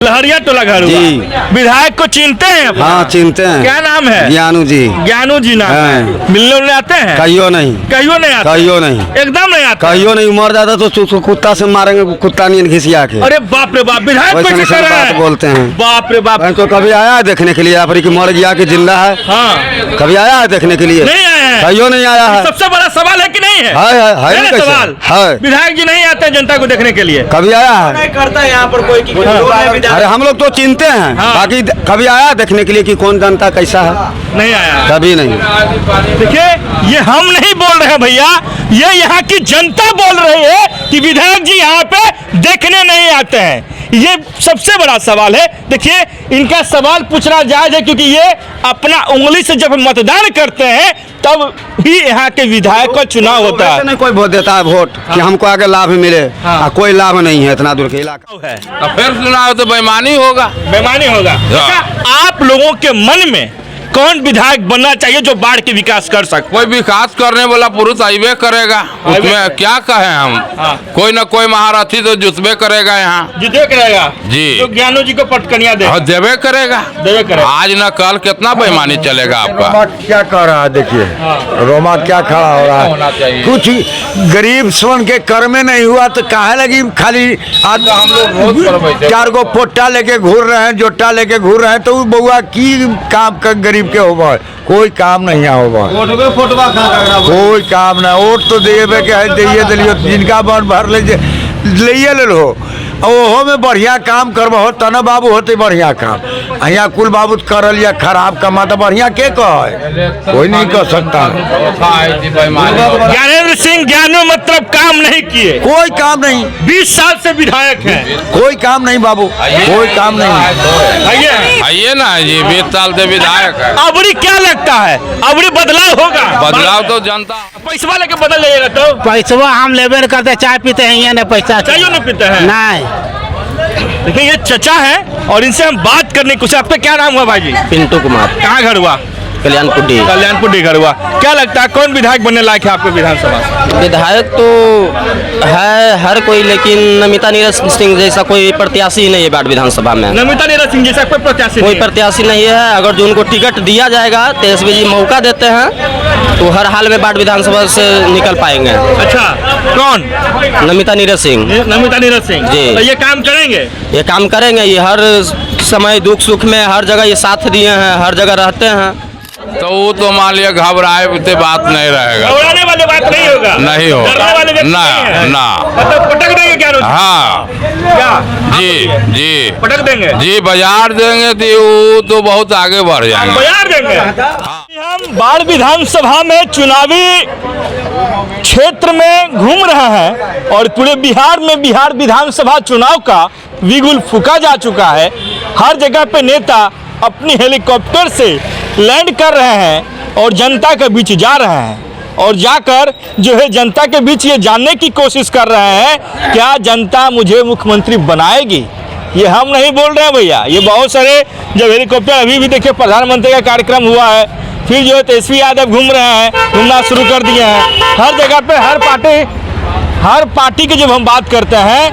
लहरिया टोला घर हुआ। विधायक को चिनते हैं? हाँ चिनते हैं। क्या नाम है? ज्ञानू जी। ज्ञानू जी नाम है। मिलने उलने आते हैं? कहियो नहीं। कहियो नहीं आते? कहियो नहीं, एकदम नहीं आते? कहियो नहीं। मर जाता तो कुत्ता से मारेंगे, कुत्ता नहीं घिसिया के। अरे बाप रे बाप, विधायक को वैसे बात बोलते हैं। बाप रे बाप। तो कभी आया है देखने के लिए यहाँ पर कि मर गया कि जिंदा है? हाँ कभी आया है देखने के लिए? नहीं आया है। कहियो नहीं आया है। सबसे बड़ा सवाल है कि नहीं है? है ना सवाल है। विधायक जी नहीं आते जनता को देखने के लिए? कभी आया है? नहीं करता यहाँ पर कोई की अरे हम लोग तो चिनते हैं, बाकी कभी आया देखने के लिए कि कौन जनता कैसा है? नहीं आया, कभी नहीं। देखिए ये हम नहीं बोल रहे हैं भैया, ये यहाँ की जनता बोल रही है कि विधायक जी यहाँ पे देखने नहीं आते हैं। ये सबसे बड़ा सवाल है। देखिए इनका सवाल पूछना जायज है, क्योंकि ये अपना उंगली से जब मतदान करते हैं तब ही यहाँ के विधायक का चुनाव होता है। नहीं कोई वोट देता है वोट कि हमको आगे लाभ मिले। कोई लाभ नहीं है इतना दूर के इलाका है। फिर चुनाव तो बेईमानी होगा। बेईमानी होगा। आप लोगों के मन में कौन विधायक बनना चाहिए जो बाढ़ के विकास कर सके? कोई विकास करने वाला पुरुष आइबे करेगा, उसमें क्या कहें हम। कोई न कोई महारथी तो जुटबे करेगा यहाँ। जितबे करेगा जी। तो ज्ञानू जी को पटकनिया देवे करेगा। देवे करेगा। आज न कल कितना बेईमानी चलेगा आपका। क्या कर रहा है देखिए, रोमा क्या खड़ा हो रहा है। कुछ गरीब सोन के कर में नहीं हुआ तो काहे लगी खाली आज हम लोग 4 गो पोट्टा लेके घूर रहे हैं, जोटा लेके घूर रहे हैं, तो बउआ की काम कर गरीब के होगा। कोई काम नहीं होगा, कोई काम नहीं। वोट तो देवे के है, दिए दिलियो जिनका मन भर ले लो। ओहो में बढ़िया काम करबो तना बाबू होते बढ़िया काम। यहाँ कुल बाबू कर लिया खराब कमा तो बढ़िया के कहे, कोई नहीं कर सकता। ज्ञानेंद्र सिंह ज्ञानू मतलब काम नहीं किए, कोई काम नहीं। 20 साल से विधायक हैं। कोई काम नहीं बाबू, कोई काम नहीं। आइए ना जी, 20 साल से विधायक है। अबरी क्या लगता है, अबरी बदलाव होगा? बदलाव तो जनता पैसा लेके बदल जाएगा। तो पैसा हम लेबे करते, चाय पीते हैं यहाँ, पैसा चाहिए नहीं पीते हैं। नहीं। देखिए ये चचा है और इनसे हम बात करने कुछ। आपका क्या नाम हुआ भाई जी? पिंटू कुमार। कहाँ घर हुआ? कल्याणपुर घर हुआ। क्या लगता है कौन विधायक बनने लायक है आपके विधानसभा? विधायक तो है हर कोई, लेकिन नमिता नीरज सिंह जैसा कोई प्रत्याशी नहीं है बाढ़ विधानसभा में। नमिता नीरज सिंह जैसा कोई प्रत्याशी नहीं है। अगर जो उनको टिकट दिया जाएगा, तेजस्वी जी मौका देते हैं, तो हर हाल में बाढ़ विधानसभा से निकल पाएंगे। अच्छा कौन? नमिता नीरज सिंह जी। तो ये काम करेंगे? ये काम करेंगे। ये हर समय दुख सुख में हर जगह ये साथ दिए हैं, हर जगह रहते हैं। तो वो तो मान लिया घबराए तो बात नहीं रहेगा। घबराने वाली बात नहीं होगा। नहीं होगा। डरने वाले व्यक्ति नहीं है। ना मतलब पटक देंगे क्या? हाँ क्या जी पटक देंगे जी, बाजार देंगे तो वो तो बहुत आगे बढ़ जाएंगे। बाजार देंगे। हम बाढ़ विधानसभा में चुनावी क्षेत्र में घूम रहे हैं और पूरे बिहार में बिहार विधानसभा चुनाव का बिगुल फूका जा चुका है। हर जगह पे नेता अपनी हेलीकॉप्टर से लैंड कर रहे हैं और जनता के बीच जा रहे हैं और जाकर जो है जनता के बीच ये जानने की कोशिश कर रहे हैं क्या जनता मुझे मुख्यमंत्री बनाएगी। ये हम नहीं बोल रहे हैं भैया, ये बहुत सारे जब हेलीकॉप्टर अभी भी देखिए प्रधानमंत्री का कार्यक्रम हुआ है, फिर जो है तेजस्वी यादव घूम रहे हैं, घूमना शुरू कर दिए हैं। हर जगह पे हर पार्टी की जब हम बात करते हैं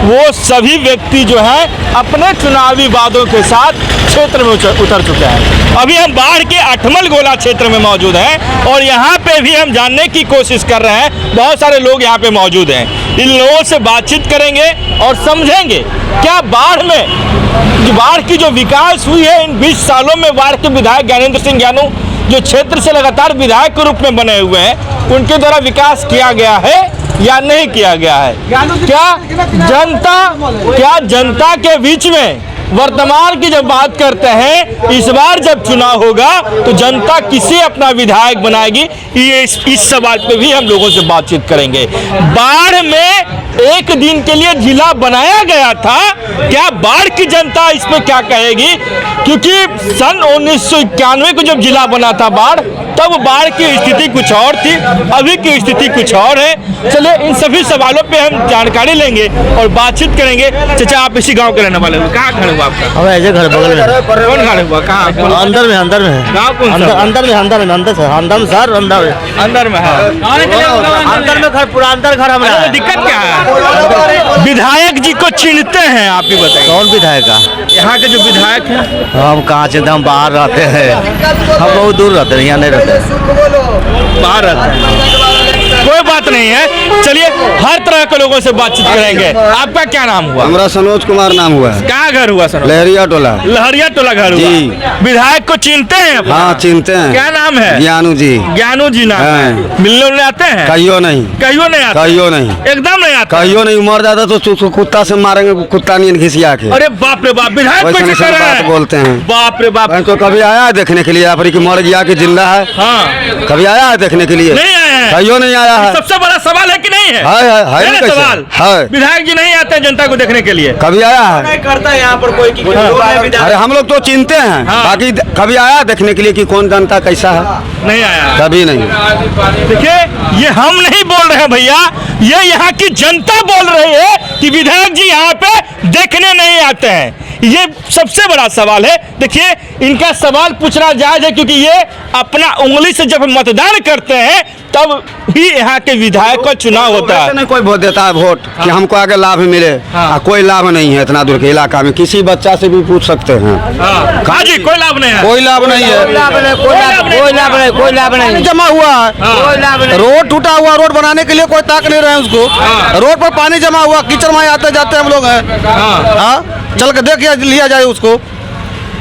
वो सभी व्यक्ति जो हैं अपने चुनावी वादों के साथ क्षेत्र में उतर चुके हैं। अभी हम बाढ़ के अठमल गोला क्षेत्र में मौजूद हैं और यहाँ पे भी हम जानने की कोशिश कर रहे हैं। बहुत सारे लोग यहाँ पे मौजूद हैं, इन लोगों से बातचीत करेंगे और समझेंगे क्या बाढ़ की जो विकास हुई है इन 20 सालों में। बाढ़ के विधायक ज्ञानेंद्र सिंह ज्ञानू जो क्षेत्र से लगातार विधायक के रूप में बने हुए हैं, उनके द्वारा विकास किया गया है या नहीं किया गया है। क्या जनता के बीच में वर्तमान की जब बात करते हैं, इस बार जब चुनाव होगा तो जनता किसे अपना विधायक बनाएगी, ये इस सवाल पे भी हम लोगों से बातचीत करेंगे। बाढ़ में एक दिन के लिए जिला बनाया गया था, क्या बाढ़ की जनता इस पे क्या कहेगी? क्योंकि सन 1991 को जब जिला बना था बाढ़, तब बाढ़ की स्थिति कुछ और थी, अभी की स्थिति कुछ और है। चलिए इन सभी सवालों पे हम जानकारी लेंगे और बातचीत करेंगे। चाचा आप इसी गांव के रहने वाले हो, कहाँ घर हुआ आपका? अब ऐसे घर बगल में। कौन घर हुआ? कहाँ? अंदर में गाँव कौन सा? अंदर में अंदर में है। अंदर में घर, पूरा अंदर घर हमारा। दिक्कत क्या है? विधायक जी को चिन्हते हैं आप ही बताइए। कौन विधायक का? यहाँ के जो विधायक हैं हम कहाँ से, हम बाहर रहते हैं, हम बहुत दूर रहते हैं, यहाँ नहीं रहते हैं। बाहर रहते हैं, कोई बात नहीं है। चलिए हर तरह के लोगों से बातचीत करेंगे। आपका क्या नाम हुआ? हमारा सनोज कुमार नाम हुआ है। कहाँ घर हुआ सर? लहरिया टोला। लहरिया टोला घर हुआ। जी। विधायक को चिन्हते हैं आप? हाँ चिन्हते हैं। क्या नाम है? ज्ञानू जी। ज्ञानू जी नाम है। हाँ। मिलने उलने आते हैं? कहियो नहीं, कहियो नहीं आते? कहियो नहीं, एकदम नहीं आते? कहियो नहीं। मर जाता तो उसको कुत्ता से मारेंगे, कुत्ता नहीं घिसिया के। अरे बाप रे बाप, विधायक को वैसे चिन्हते बात हैं? बोलते हैं। बाप रे बाप। तो कभी आया है देखने के लिए यहाँ पर कि मर गया कि जिंदा है? हाँ, कभी आया है देखने के लिए? नहीं आए हैं। कहियो नहीं आया है। सबसे बड़ा सवाल है कि नहीं है? है है ना कैसे? सवाल? है। विधायक जी नहीं आते हैं जनता को देखने के लिए? कभी आया है? करता है यहाँ पर कोई अरे हम लोग तो चिनते हैं, हाँ। बाकी कभी आया देखने के लिए कि कौन जनता कैसा है? नहीं आया। कभी नहीं। देखिए ये हम नहीं बोल रहे हैं भैया, ये यहाँ की जनता बोल रही है कि विधायक जी यहाँ पे देखने नहीं आते हैं। ये सबसे बड़ा सवाल है। देखिए इनका सवाल पूछना जायज है, क्योंकि ये अपना उंगली से जब मतदान करते हैं तब ही यहाँ के विधायक का चुनाव होता है। ऐसे नहीं कोई वोट देता है वोट कि हमको आगे लाभ मिले। कोई लाभ नहीं है इतना दूर के इलाका में। किसी बच्चा से भी पूछ सकते हैं। हाँ जी, कोई लाभ नहीं है। कोई लाभ नहीं है। कोई लाभ नहीं जमा हुआ है, रोड टूटा हुआ, रोड बनाने के लिए कोई ताक नहीं रहे उसको। रोड पर पानी जमा हुआ, कीचड़ में आते जाते हम लोग हैं। हाँ, चल के देख लिया जाए उसको।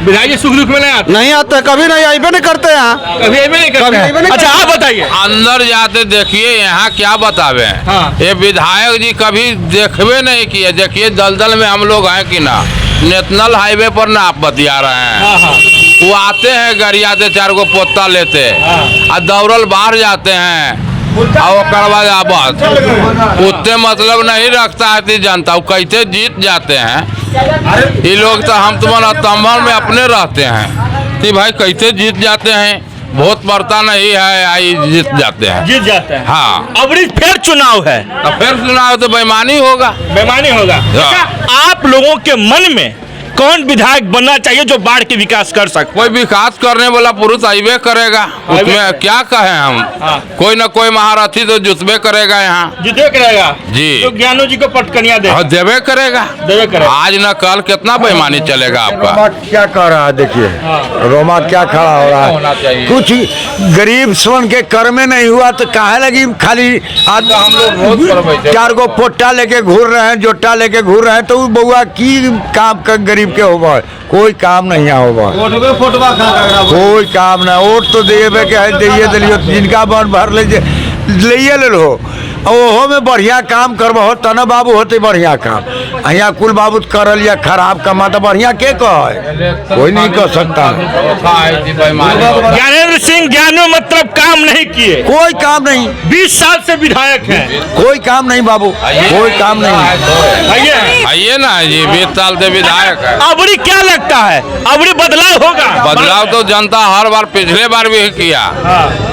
विधायक जी सुख दुख में नहीं आते? नहीं आते, कभी नहीं आइबे नहीं करते यहाँ। कभी ऐसे नहीं करते कभी हैं? ऐसे नहीं अच्छा करते। आप बताइए। अंदर जाते देखिए यहाँ क्या बतावे। हाँ। ये विधायक जी कभी देखबे नहीं किए। देखिए दलदल में हम लोग हैं कि ना, नेशनल हाईवे पर ना आप बतिया रहे हैं। हाँ हाँ। वो आते हैं गरियाते, 4 गो पोता लेते और दौड़ल बाहर जाते हैं और करवा आबद। उतने मतलब नहीं रखता है कि जनता वो कैसे जीत जाते हैं। ये लोग तो हम तुम्हारा तंबर में अपने रहते हैं कि भाई कैसे जीत जाते हैं। वोट पड़ता नहीं है, आई जीत जाते हैं। जीत जाते हैं। हाँ, अब फिर चुनाव है तो फिर चुनाव तो बेईमानी होगा। बेईमानी होगा। अच्छा, आप लोगों के मन में कौन विधायक बनना चाहिए जो बाढ़ के विकास कर सके? कोई विकास करने वाला पुरुष आइबे करेगा, उसमें क्या कहें हम। हाँ। कोई ना कोई महारथी तो जुतबे करेगा यहाँ। जीते करेगा जी। तो ज्ञानू जी को पटकनिया दे और देवे करेगा। देवे करेगा। आज न कल कितना बेईमानी चलेगा आपका। रोमा क्या कर रहा है? देखिए रोमा क्या खड़ा हो रहा होना है। चाहिए। कुछ गरीब स्वर्ण के कर में नहीं हुआ तो काहे लगी खाली आज हम लोग रोज पर बैठे। 4 गो पोट्टा लेके घूर रहे हैं, जोटा लेके घूर रहे हैं, तो बउआ की काम कर गरीब के होगा? कोई काम नहीं यहाँ होगा। कोई काम ना। वोट तो देवे के है, दिए दिलियो, जिनका मन भर ले ले लो। ओहो में बढ़िया काम करबो तना बाबू होते बढ़िया काम। यहाँ कुल बाबू करल या खराब कमा तो बढ़िया के कहे? कोई नहीं कर सकता। ज्ञानेंद्र सिंह ज्ञानू मतलब काम नहीं किए। कोई काम नहीं। 20 साल से विधायक हैं। कोई काम नहीं बाबू, कोई काम नहीं। आइए आइए ना, ये 20 साल से विधायक है। अबड़ी क्या लगता है? अबड़ी बदलाव होगा? बदलाव तो जनता हर बार, पिछले बार भी किया,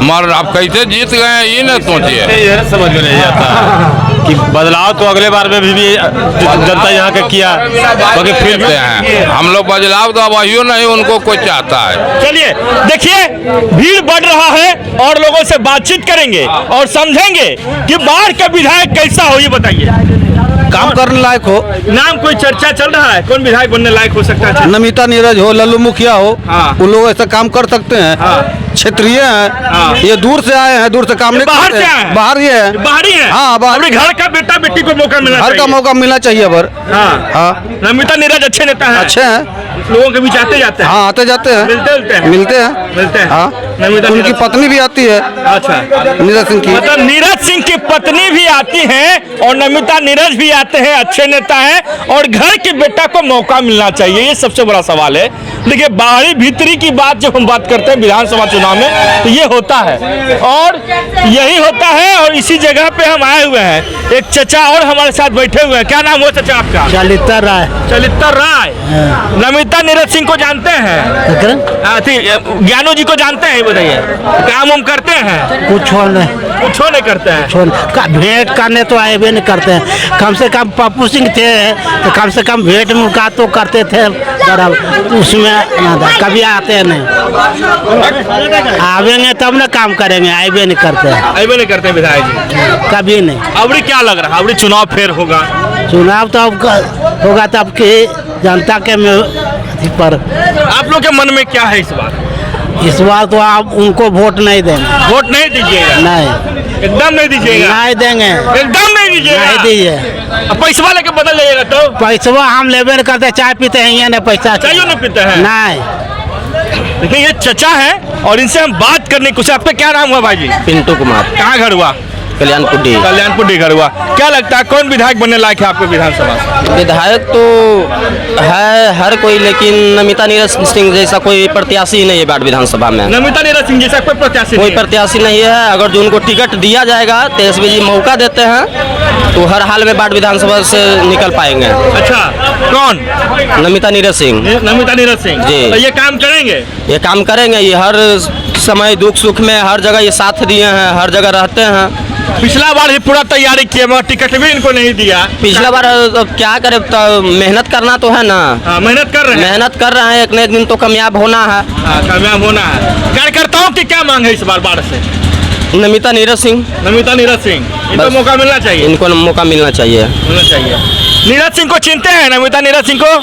मगर अब कैसे जीत गए ये न सोचिए। समझ में नहीं आता कि बदलाव तो अगले बार में भी जनता यहाँ का किया, बाकी फिर भी हैं हम लोग बदलाव तो वही नहीं उनको कोई चाहता है। चलिए देखिए भीड़ बढ़ रहा है और लोगों से बातचीत करेंगे और समझेंगे कि बाढ़ का विधायक कैसा हो। ये बताइए, काम करने लायक हो। नाम कोई चर्चा चल रहा है, कौन विधायक बनने लायक हो सकता है? नमिता नीरज हो, लल्लू मुखिया हो, हाँ। वो लोग ऐसा काम कर सकते हैं। क्षेत्रीय हैं, हाँ। ये दूर से आए हैं, दूर से काम नहीं बाहर करते से हैं। आए हैं? बाहर ही है, बाहरी है। हाँ, बाहर। अपने घर का बेटा बेटी को मौका मिलना हर का चाहिए। मौका मिलना चाहिए। पर हाँ। हाँ, नमिता नीरज अच्छे नेता है, अच्छे हैं, लोगों के बीच आते जाते हैं। हाँ आते जाते हैं, मिलते हैं। हाँ। नमिता उनकी नीरज। पत्नी भी आती है, अच्छा, नीरज सिंह की। मतलब नीरज सिंह की पत्नी भी आती हैं और नमिता नीरज भी आते हैं, अच्छे नेता हैं और घर के बेटा को मौका मिलना चाहिए। ये सबसे बड़ा सवाल है। देखिए बाहरी भीतरी की बात जब हम बात करते हैं विधानसभा चुनाव में तो ये होता है और यही होता है और इसी जगह पे हम आए हुए हैं। एक चचा और हमारे साथ बैठे हुए हैं। क्या नाम हुआ चचा आपका? चलितर राय। चलितर राय। नमिता नीरज सिंह को जानते हैं? ज्ञानू जी को जानते हैं? बताइए, काम हम करते हैं? कुछ नहीं, कुछ नहीं करते हैं। भेंट करने तो आए भी नहीं करते हैं। कम से कम पप्पू सिंह थे तो कम से कम भेंट मुलाकात तो करते थे। उसमें कभी आते हैं नहीं, आवेंगे तब ना काम करेंगे, आए नहीं करते हैं, अबे नहीं करते विधायक जी, कभी नहीं। अबड़ी क्या लग रहा है, अबड़ी चुनाव फिर होगा? चुनाव तो अब होगा तब के जनता के पर। आप लोग के मन में क्या है इस बार? इस बार तो आप उनको वोट नहीं देंगे, वोट नहीं दीजिएगा? नहीं, एकदम नहीं दीजिएगा? नहीं देंगे, एकदम नहीं दीजिएगा? नहीं दीजिए। अब पैसा लेके बदल जाइएगा तो? पैसा हम लेबे नहीं करते, चाय पीते हैं, ये नहीं पैसा चाहिए नहीं पीते हैं? नहीं। देखिए ये चचा है और इनसे हम बात करने की कोशिश। आपका क्या नाम हुआ भाई जी? पिंटू कुमार, कहाँ घर हुआ? कल्याणपुर घर हुआ। क्या लगता है कौन विधायक बनने लायक है आपको विधानसभा से? विधायक तो है हर कोई, लेकिन नमिता नीरज सिंह जैसा कोई प्रत्याशी नहीं है बाट विधानसभा में। नमिता नीरज सिंह जैसा कोई प्रत्याशी कोई नहीं है? प्रत्याशी नहीं है। अगर जो उनको टिकट दिया जाएगा, तेजस्वी जी मौका देते हैं, तो हर हाल में बाट विधानसभा से निकल पाएंगे। अच्छा, कौन? नमिता नीरज सिंह। नमिता नीरज सिंह जी। तो ये काम करेंगे? ये काम करेंगे, ये हर समय दुख सुख में हर जगह ये साथ दिए हैं, हर जगह रहते हैं। पिछला बार ही पूरा तैयारी किए मगर टिकट भी इनको नहीं दिया। पिछला बार अब क्या करे, तो मेहनत करना तो है ना। हाँ, मेहनत कर रहे हैं। मेहनत कर रहे हैं, एक न एक दिन तो कामयाब होना है। हाँ, कामयाब होना है। कार्यकर्ताओं की क्या मांग है इस बार बाढ़ से? नमिता नीरज सिंह। नमिता नीरज सिंह, इनको बस। मौका मिलना चाहिए। इनको मौका मिलना चाहिए। नीरज सिंह को चिंते हैं? नमिता नीरज सिंह को?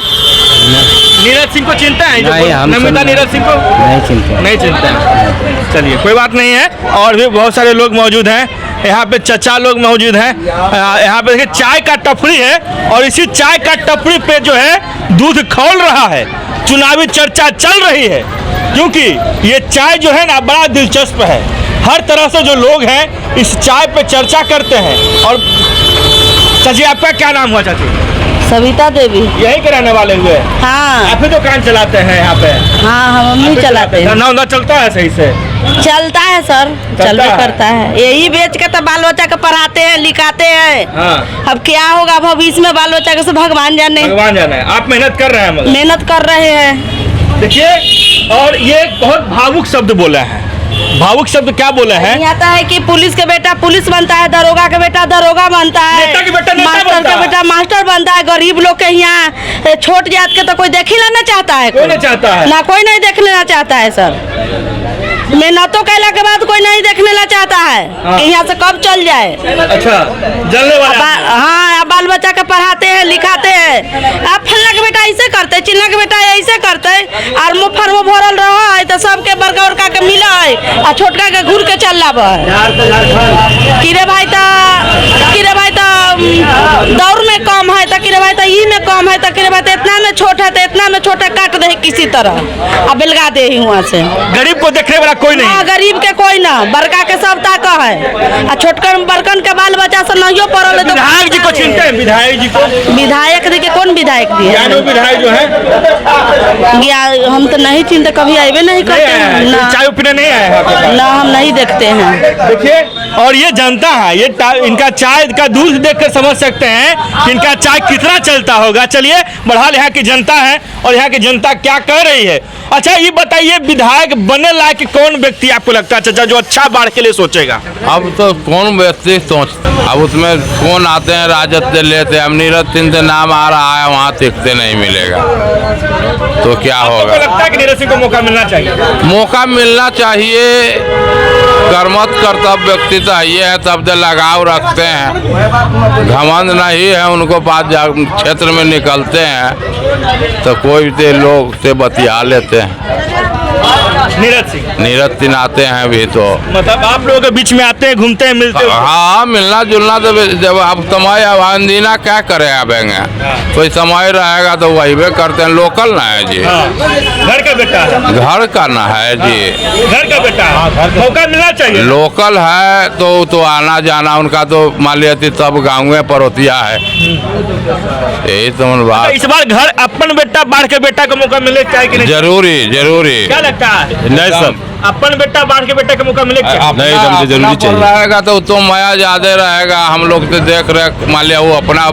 नीरज सिंह को चिंता है? नमिता नीरज सिंह को नहीं चिंता है। चलिए कोई बात नहीं है। और भी बहुत सारे लोग मौजूद हैं यहाँ पे, चचा लोग मौजूद हैं यहाँ पे। देखिए चाय का टपरी है और इसी चाय का टपरी पे जो है दूध खौल रहा है, चुनावी चर्चा चल रही है, क्योंकि ये चाय जो है ना बड़ा दिलचस्प है। हर तरह से जो लोग हैं इस चाय पे चर्चा करते हैं। और चाची आपका क्या नाम हुआ चाची? सविता देवी। यही के रहने वाले हुए? हाँ आप ही दुकान चलाते हैं यहाँ पे? हाँ, हम मम्मी चलाते हैं। धंधा उंधा चलता है सही से? चलता है सर, चलता करता है। यही बेच के तो बाल बच्चा को पढ़ाते हैं, लिखाते हैं। हाँ। अब क्या होगा भविष्य में बाल बच्चा के से भगवान जाने। भगवान जाने। आप मेहनत कर रहे हैं मगर? मेहनत कर रहे हैं। देखिए, और ये बहुत भावुक शब्द बोला है। भावुक शब्द क्या बोले हैं? आता है कि पुलिस के बेटा पुलिस बनता है, दरोगा के बेटा दरोगा बनता है, नेता के बेटा नेता मास्टर बनता का है। बेटा मास्टर बनता है। गरीब लोग के यहाँ छोट जात के तो कोई देख ही लेना चाहता है। कोई नहीं चाहता है। ना कोई नहीं देख लेना चाहता है सर। मेहनतों कैला के बाद कोई नहीं देखने ला चाहता है कि यहाँ से कब चल जाए। अच्छा, जलने वाला। हाँ, आप बाल बच्चा के पढ़ाते हैं, लिखाते हैं। आप फलना के बेटा ऐसे करते, चिल्ला के बेटा ऐसे करते, और मुँह फर मुँह भरल रहा है तो सबके बड़का उड़का के मिला है और छोटका के घूर के चल लाभ है। किरे भाई तो दौड़ में कम है, तो किरे भाई तो ई में कम है, तो किरे भाई तो इतना में छोट है, तो इतना में छोटा काट दे किसी तरह अब बेलगा दे ही वहाँ से। गरीब को देखने वाला कोई नहीं? हाँ, गरीब के कोई ना, बड़का के सब ताका है और छोटकन बड़कन के बाल बच्चा से नहीं पड़ल है। तो विधायक जी को चिंता है? विधायक जी को? विधायक दी के कौन विधायक दिए? ज्ञानो विधायक जो है हम तो नहीं चिंता, कभी आए नहीं करते हैं ना। चाय पीने नहीं आए हैं आप? ना, हम नहीं देखते हैं। देखिए, और ये जनता है, ये इनका चाय का दूध देखकर समझ सकते हैं कि इनका चाय कितना चलता होगा। चलिए बहरहाल यहाँ की जनता है और यहाँ की जनता क्या कह रही है। अच्छा ये बताइए, विधायक बनने लायक कौन व्यक्ति आपको लगता है चाचा जो अच्छा बाढ़ के लिए सोचेगा? अब तो कौन व्यक्ति सोच, अब उसमें कौन आते हैं राजद से लेते हैं। अब नीरज सिंह से नाम आ रहा है, वहाँ टिकते नहीं मिलेगा तो क्या होगा? लगता है कि नीरज सिंह को मौका मिलना चाहिए? मौका मिलना चाहिए। कर्मठ कर्तव्य व्यक्ति तो ये है, तब से लगाव रखते हैं, घमंड नहीं है उनको पास क्षेत्र में निकलते हैं तो कोई से लोग से बतिया लेते हैं। नीरज सिंह आते हैं भी तो मतलब आप लोगों के बीच में आते हैं, घूमते हैं, मिलते हैं? हाँ, मिलना जुलना तो जब आप समय आवाजीना क्या करे आवेंगे, कोई समय रहेगा तो वही भी करते हैं। लोकल ना है जी। घर का बेटा है? घर का ना है जी, घर का बेटा है, मौका मिलना चाहिए। लोकल है तो आना जाना उनका तो मान लिया सब गाँव में परोतिया है। यही तो बात। इस बार घर अपन बेटा बाढ़ के बेटा को मौका मिले चाहिए कि नहीं? जरूरी। क्या लगता है? नहीं सर, अपन बेटा बाढ़ के बेटा का मौका मिले क्या? अपना नहीं, एकदम से जरूरी अपनापन चाहिए। रहेगा तो माया ज्यादा रहेगा। हम लोग तो देख रहे, मान लिया वो अपना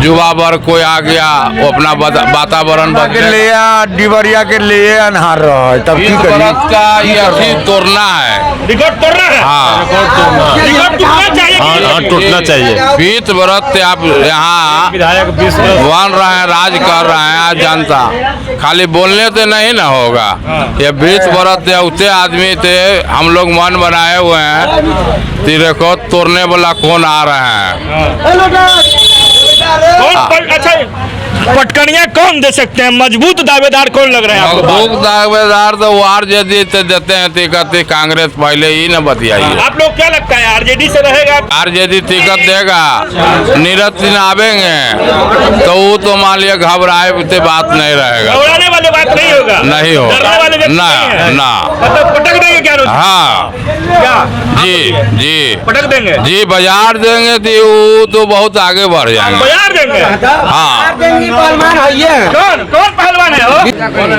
युवा वर्ग कोई आ गया, वो अपना वातावरण के बदले लिए डिबरिया के लिए अनहार रहा है, तब की 20 करिए। बरस का ये अभी तोड़ना है। रिकॉर्ड तोड़ रहा है। हाँ, रिकॉर्ड टूटना चाहिए कि हाँ नहीं? हाँ, टूटना चाहिए। 20 बरस से आप यहाँ विधायक 20 बन रहे हैं, राज कर रहे हैं। आज जनता खाली बोलने से नहीं ना होगा। ये 20 बरस से उतने आदमी थे, हम लोग मन बनाए हुए हैं। तेरे को तोड़ने वाला कौन आ रहे हैं? अच्छा पटकनिया कौन दे सकते हैं? मजबूत दावेदार कौन लग रहे हैं आपको? भूख दावेदार तो वो आरजेडी से देते हैं टिकट, कांग्रेस पहले ही न बतियाइए। आप लोग क्या लगता है आरजेडी से रहेगा? आरजेडी टिकट देगा, नीरज सिंह आवेंगे तो वो तो मान लिया घबराए तो बात नहीं रहेगा। घबराने वाली बात नहीं होगा। नहीं होगा। डरने वाले व्यक्ति ना, नहीं हैं। ना। मतलब पटक देंगे क्या? हाँ क्या जी जी पटक देंगे? जी, बाजार देंगे तो वो तो बहुत आगे बढ़ जाएंगे। बाजार देंगे? हाँ, कौन कौन पहलवान है वो?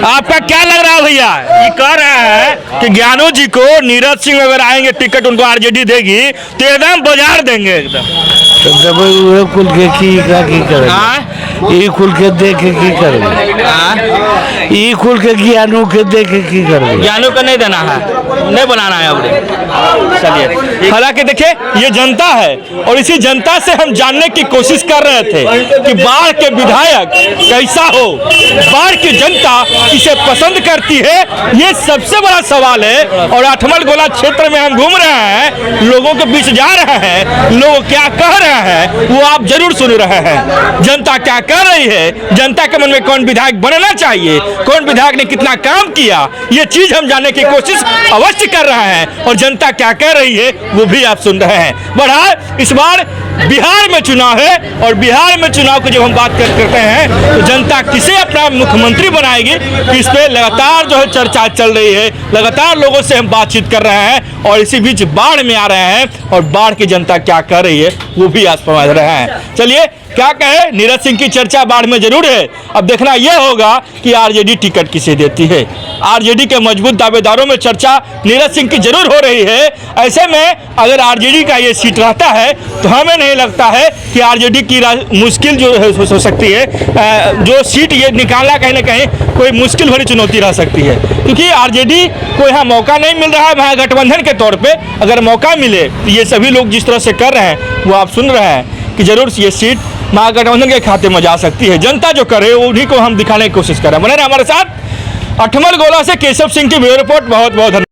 आपका क्या लग रहा है भैया? ये कह रहे हैं कि ज्ञानो जी को नीरज सिंह अगर आएंगे टिकट उनको आरजेडी देगी तो एकदम बाजार देंगे एकदम। कुल के की करे ई कुल के देख के की करे ई कुल के ज्ञानों के देख के की करे ज्ञानो को नहीं देना है, नहीं बनाना है अब। चलिए, हालांकि देखिए ये जनता है और इसी जनता से हम जानने की कोशिश कर रहे थे कि बाढ़ के विधायक कैसा हो, बाढ़ की जनता इसे पसंद करती है, ये सबसे बड़ा सवाल है। और आठमल गोला क्षेत्र में हम घूम रहे हैं, लोगों के बीच जा रहे हैं, लोग क्या कह रहे हैं वो आप जरूर सुन रहे हैं। जनता क्या कर रही है, जनता के मन में कौन विधायक बनना चाहिए, कौन विधायक ने कितना काम किया, ये चीज हम जानने की कोशिश अवश्य कर रहे हैं। और जनता क्या कह रही है वो भी आप सुन रहे हैं। बहरहाल इस बार बिहार में चुनाव है और बिहार में चुनाव की जब हम बात करते हैं तो जनता किसे अपना मुख्यमंत्री बनाएगी, इस पे लगातार जो है चर्चा चल रही है। लगातार लोगों से हम बातचीत कर रहे हैं और इसी बीच बाढ़ में आ रहे हैं और बाढ़ की जनता क्या कर रही है वो भी आज समझ रहे हैं। चलिए क्या कहे, नीरज सिंह की चर्चा बाढ़ में जरूर है। अब देखना यह होगा कि आरजेडी टिकट किसे देती है। आरजेडी के मजबूत दावेदारों में चर्चा नीरज सिंह की जरूर हो रही है। ऐसे में अगर आरजेडी का ये सीट रहता है तो हमें नहीं लगता है कि आरजेडी की मुश्किल जो हो सकती है, जो सीट ये निकालना कहीं ना कहीं कोई मुश्किल भरी चुनौती रह सकती है, क्योंकि आरजेडी को यहाँ मौका नहीं मिल रहा है महागठबंधन के तौर पे। अगर मौका मिले तो ये सभी लोग जिस तरह से कर रहे हैं वो आप सुन रहे हैं कि जरूर ये सीट महागठबंधन के खाते में जा सकती है। जनता जो करे उन्हीं को हम दिखाने की कोशिश कर रहे हैं। बने रहे हमारे साथ। अठमल गोला से केशव सिंह की ब्यूरो रिपोर्ट। बहुत बहुत धन्यवाद।